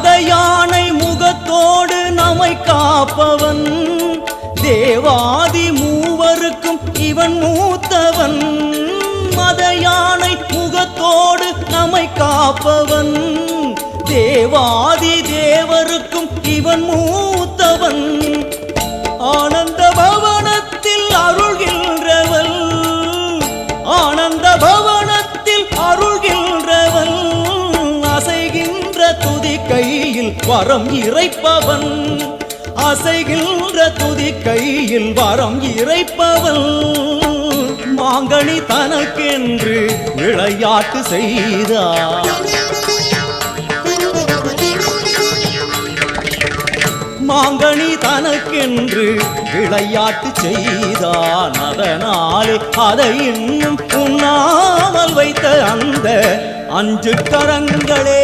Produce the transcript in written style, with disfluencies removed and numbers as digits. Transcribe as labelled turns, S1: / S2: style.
S1: மத யானை முகத்தோடு நம்மை காப்பவன் தேவாதி மூவருக்கும் இவன் மூத்தவன் மத யானை முகத்தோடு நம்மை காப்பவன் தேவாதி தேவருக்கும் இவன் மூத்தவன் ஆனந்த பவனத்தில் அருள்கின்றவன் ஆனந்த பவனத்தில் அருள்கின்றவன் அசைகின்ற துதி கையில் வரம் இறைப்பவன் அசைகின்ற துதி கையில் வரம் இறைப்பவன் மாங்கனி தனக்கென்று விளையாட்டு செய்தார் மாங்கனி தனக்கென்று விளையாட்டு செய்தான் அதனாலே அதை இன்னும் உண்ணாமல் வைத்த அந்த 5 கரங்களே